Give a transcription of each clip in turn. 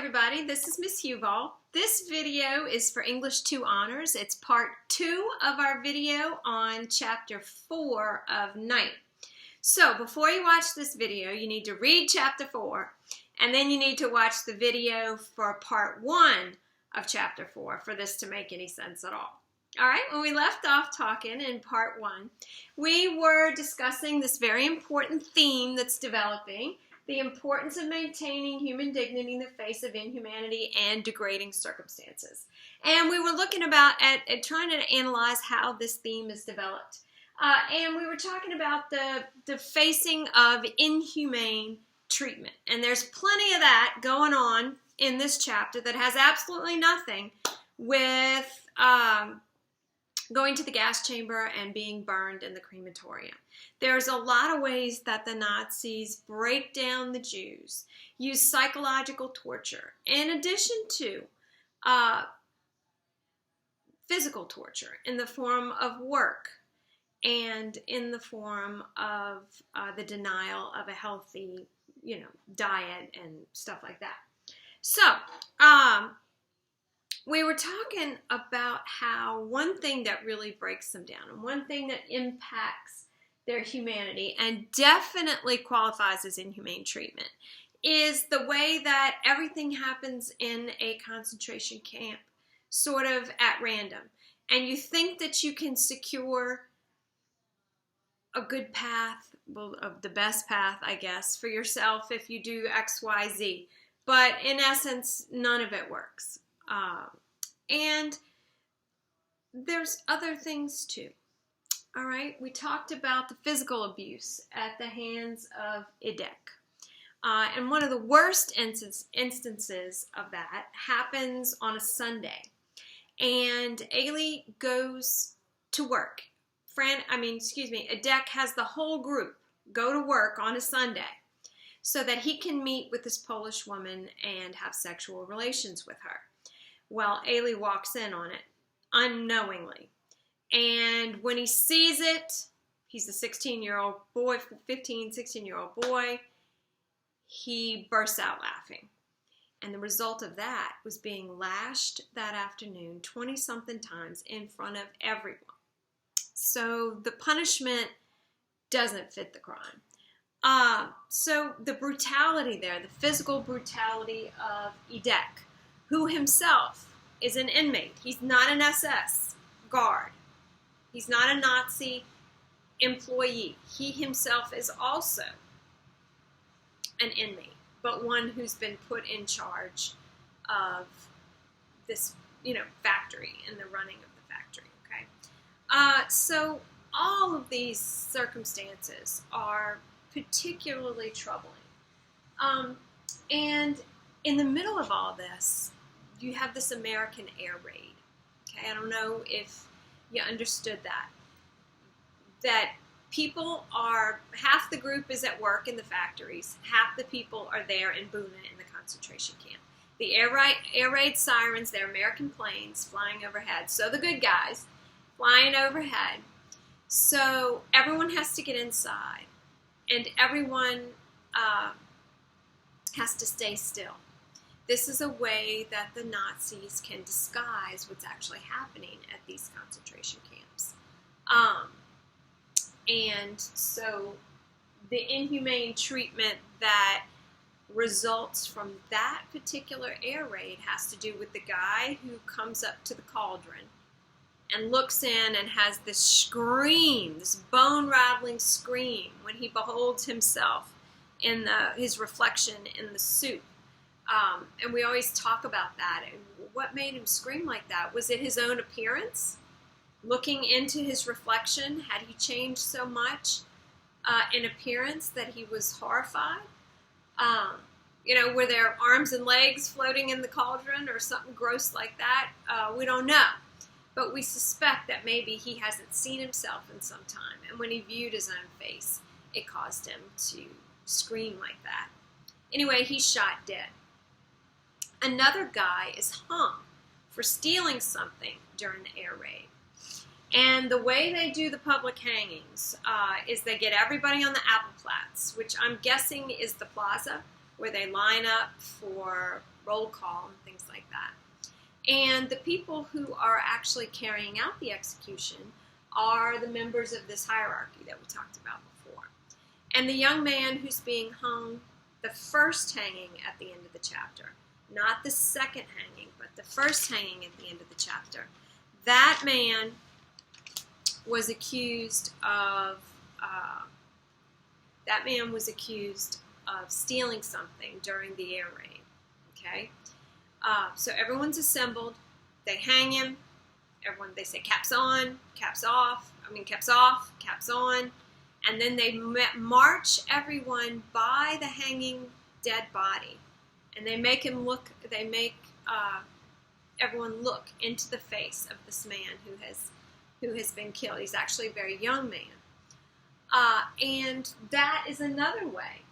everybody, this is Miss Huval. This video is for English 2 Honors. It's part 2 of our video on chapter 4 of 9. So before you watch this video, you need to read chapter 4, and then you need to watch the video for part 1 of chapter 4 for this to make any sense at all. All right, when we left off talking in part 1, we were discussing this very important theme that's developing, the importance of maintaining human dignity in the face of inhumanity and degrading circumstances. And we were looking at trying to analyze how this theme is developed. And we were talking about the facing of inhumane treatment. And there's plenty of that going on in this chapter that has absolutely nothing with going to the gas chamber and being burned in the crematorium. There's a lot of ways that the Nazis break down the Jews, use psychological torture, in addition to physical torture in the form of work and in the form of the denial of a healthy, diet and stuff like that. So, we were talking about how one thing that really breaks them down and one thing that impacts their humanity and definitely qualifies as inhumane treatment is the way that everything happens in a concentration camp, sort of at random. And you think that you can secure a good path, well, the best path, I guess, for yourself if you do X, Y, Z. But in essence, none of it works. And there's other things too. All right, we talked about the physical abuse at the hands of Edek. And one of the worst instances of that happens on a Sunday. And Ailey goes to work. Edek has the whole group go to work on a Sunday so that he can meet with this Polish woman and have sexual relations with her. Well, Ailey walks in on it unknowingly. And when he sees it, he's a 16-year-old boy, 16-year-old boy, he bursts out laughing. And the result of that was being lashed that afternoon 20-something times in front of everyone. So the punishment doesn't fit the crime. So the brutality there, the physical brutality of Edek, who himself is an inmate. He's not an SS guard. He's not a Nazi employee. He himself is also an inmate, but one who's been put in charge of this, factory and the running of the factory, okay? So all of these circumstances are particularly troubling. And in the middle of all this, you have this American air raid. Okay, I don't know if you understood that. That half the group is at work in the factories, half the people are there in Buna in the concentration camp. The air raid sirens, they're American planes flying overhead. So the good guys flying overhead. So everyone has to get inside, and everyone has to stay still. This is a way that the Nazis can disguise what's actually happening at these concentration camps. And so the inhumane treatment that results from that particular air raid has to do with the guy who comes up to the cauldron and looks in and has this scream, this bone-rattling scream when he beholds himself in his reflection in the soup. And we always talk about that. And what made him scream like that? Was it his own appearance? Looking into his reflection, had he changed so much in appearance that he was horrified? Were there arms and legs floating in the cauldron or something gross like that? We don't know. But we suspect that maybe he hasn't seen himself in some time. And when he viewed his own face, it caused him to scream like that. Anyway, he's shot dead. Another guy is hung for stealing something during the air raid. And the way they do the public hangings is they get everybody on the Appleplatz, which I'm guessing is the plaza where they line up for roll call and things like that. And the people who are actually carrying out the execution are the members of this hierarchy that we talked about before. And the young man who's being hung, the first hanging at the end of the chapter, not the second hanging, but the first hanging at the end of the chapter, that man was accused of stealing something during the air raid. Okay, so everyone's assembled. They hang him. They say caps on, caps off. Caps off, caps on, and then they march everyone by the hanging dead body, and they make him look. They make everyone look into the face of this man who has been killed. He's actually a very young man. And that is another way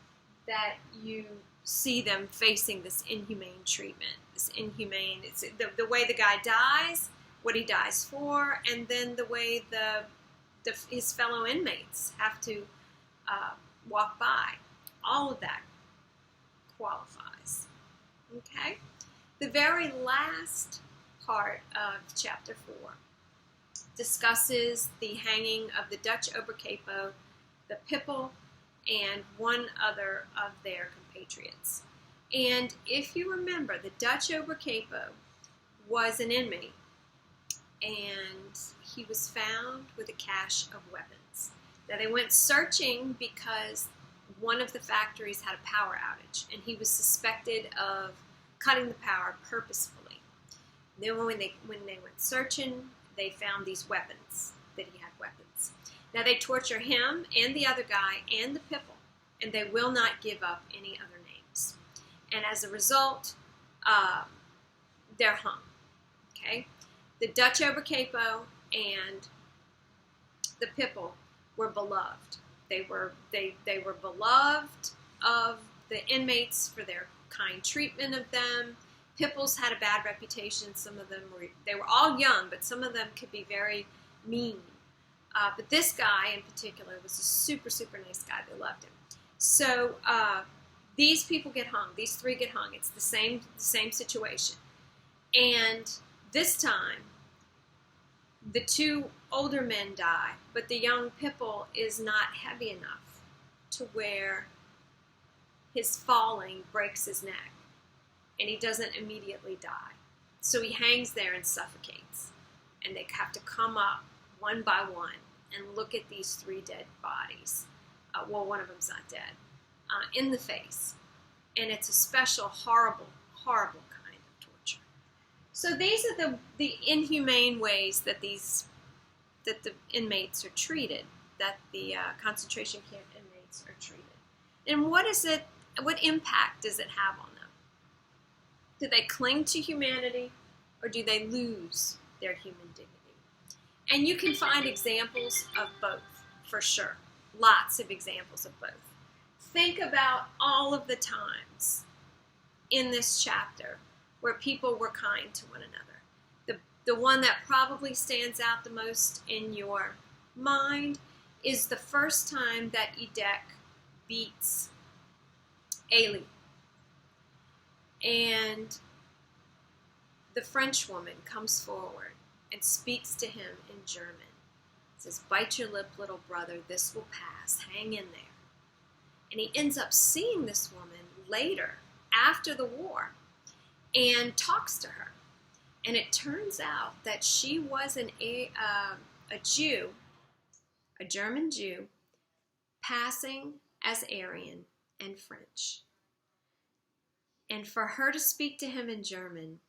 that you see them facing this inhumane treatment. It's the way the guy dies, what he dies for, and then the way his fellow inmates have to walk by. All of that qualifies. Okay? The very last part of chapter 4 discusses the hanging of the Dutch overcapo, the Pipple, and one other of their compatriots. And if you remember, the Dutch overcapo was an inmate, and he was found with a cache of weapons. Now, they went searching because one of the factories had a power outage, and he was suspected of cutting the power purposefully. Then when they went searching, they found these weapons, that he had weapons. Now, they torture him and the other guy and the Pipple, and they will not give up any other names. And as a result, they're hung. Okay? The Dutch overcapo and the Pipple were beloved. They were beloved of the inmates for their kind treatment of them. Pipples had a bad reputation. Some of them they were all young, but some of them could be very mean. But this guy in particular was a super, super nice guy. They loved him. So these people get hung. These three get hung. It's the same situation. And this time, the two older men die, but the young Pipple is not heavy enough to where his falling breaks his neck, and he doesn't immediately die. So he hangs there and suffocates, and they have to come up one by one and look at these three dead bodies. One of them's not dead, in the face. And it's a special, horrible, horrible kind of torture. So these are the inhumane ways that the inmates are treated, that the concentration camp inmates are treated. And what impact does it have on them? Do they cling to humanity, or do they lose their human dignity? And you can find examples of both, for sure. Lots of examples of both. Think about all of the times in this chapter where people were kind to one another. The one that probably stands out the most in your mind is the first time that Edek beats Ailey. And the French woman comes forward and speaks to him in German. Says, "Bite your lip, little brother, this will pass. Hang in there." And he ends up seeing this woman later, after the war, and talks to her. And it turns out that she was a Jew, a German Jew, passing as Aryan and French. And for her to speak to him in German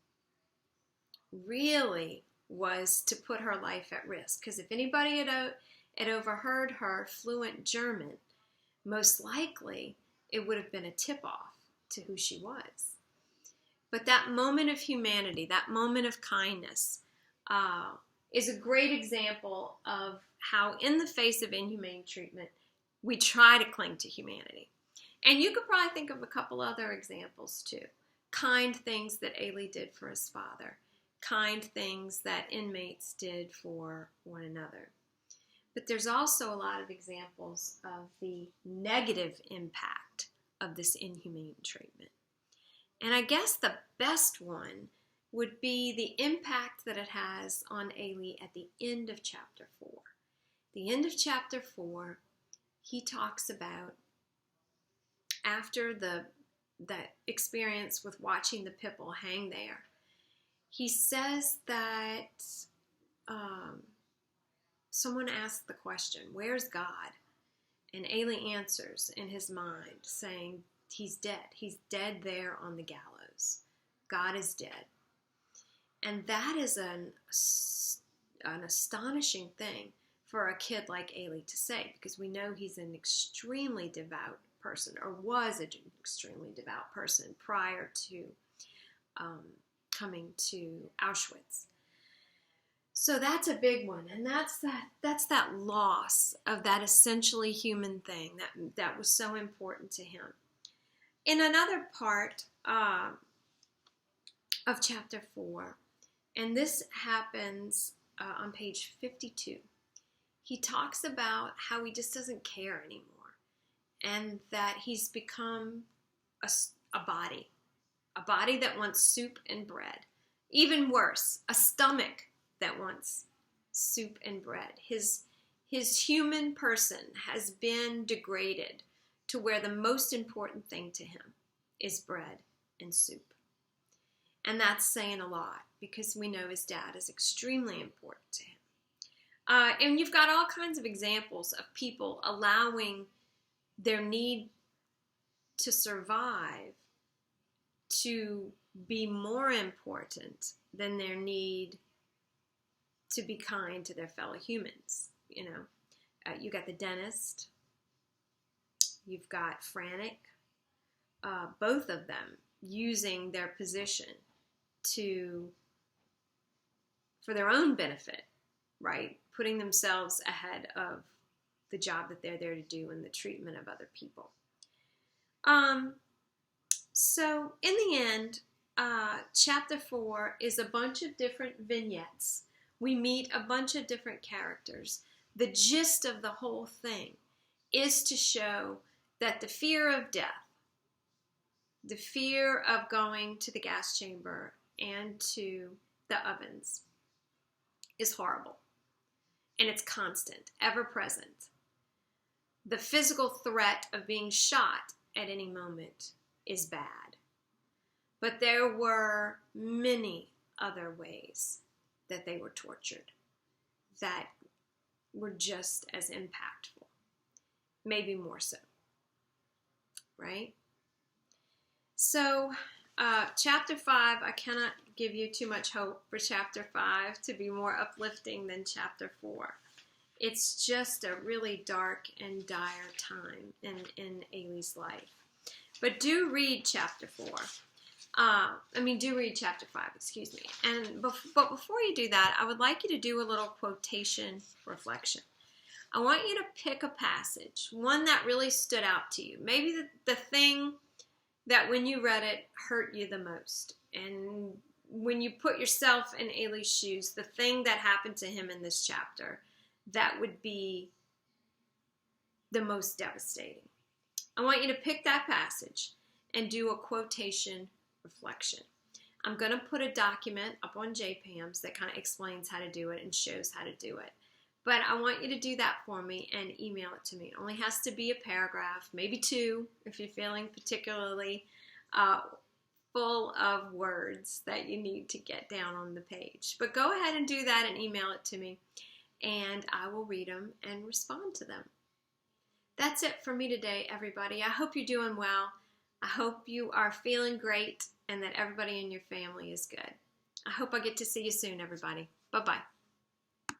really was to put her life at risk. Because if anybody had overheard her fluent German, most likely it would have been a tip-off to who she was. But that moment of humanity, that moment of kindness, is a great example of how in the face of inhumane treatment, we try to cling to humanity. And you could probably think of a couple other examples too. Kind things that Ailey did for his father. Kind things that inmates did for one another. But there's also a lot of examples of the negative impact of this inhumane treatment. And I guess the best one would be the impact that it has on Ailey at the end of chapter 4. The end of chapter 4, he talks about after that experience with watching the Pipple hang there. He says that someone asked the question, "Where's God?" And Ailey answers in his mind, saying, "He's dead. He's dead there on the gallows. God is dead." And that is an astonishing thing for a kid like Ailey to say, because we know he's an extremely devout person, or was an extremely devout person prior to coming to Auschwitz. So that's a big one, and that's that loss of that essentially human thing that was so important to him. In another part of chapter 4, and this happens on page 52, he talks about how he just doesn't care anymore, and that he's become a body that wants soup and bread. Even worse, a stomach that wants soup and bread. His human person has been degraded to where the most important thing to him is bread and soup. And that's saying a lot, because we know his dad is extremely important to him. And you've got all kinds of examples of people allowing their need to survive to be more important than their need to be kind to their fellow humans. You know, you got the dentist, you've got Frantic, both of them using their position for their own benefit, right? Putting themselves ahead of the job that they're there to do and the treatment of other people. So in the end, chapter 4 is a bunch of different vignettes. We meet a bunch of different characters. The gist of the whole thing is to show that the fear of death, the fear of going to the gas chamber and to the ovens, is horrible. And it's constant, ever present. The physical threat of being shot at any moment is bad. But there were many other ways that they were tortured that were just as impactful, maybe more so, right? So chapter 5, I cannot give you too much hope for chapter 5 to be more uplifting than chapter 4. It's just a really dark and dire time in Ailey's life. But do read chapter 4. Do read chapter 5, excuse me. But before you do that, I would like you to do a little quotation reflection. I want you to pick a passage, one that really stood out to you. Maybe the thing that when you read it hurt you the most. And when you put yourself in Ailey's shoes, the thing that happened to him in this chapter, that would be the most devastating. I want you to pick that passage and do a quotation reflection. I'm going to put a document up on JPAMS that kind of explains how to do it and shows how to do it. But I want you to do that for me and email it to me. It only has to be a paragraph, maybe 2, if you're feeling particularly full of words that you need to get down on the page. But go ahead and do that and email it to me, and I will read them and respond to them. That's it for me today, everybody. I hope you're doing well. I hope you are feeling great and that everybody in your family is good. I hope I get to see you soon, everybody. Bye-bye.